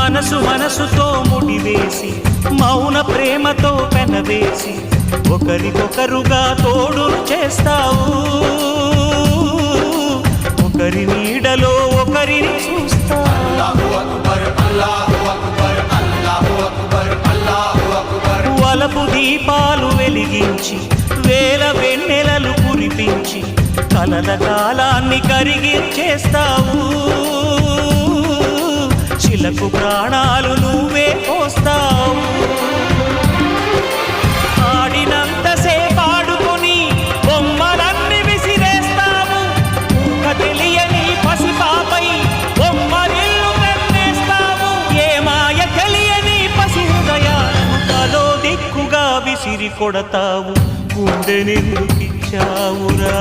మనసు మనసుతో ముడివేసి మౌన ప్రేమతో పెనవేసి ఒకరికొకరుగా తోడును చేస్తావు ఒకరి నీడలో ఒకరిని చూస్తావు వలపు దీపాలు వెలిగించి వేల వెన్నెలలు కురిపించి కలల కాలాన్ని కరిగించేస్తావు చిలకు ప్రాణాలు నువ్వే పోస్తావు ఆడినంతసేపు ఆడుకొని బొమ్మలన్నీ విసిరేస్తావు తెలియని పసిపాపై బొమ్మరిల్లు కన్నేస్తావు ఏ మాయ తెలియని పసి హృదయాలను తలో దిక్కుగా విసిరి కొడతావు గుండెనెందుకిచ్చావురా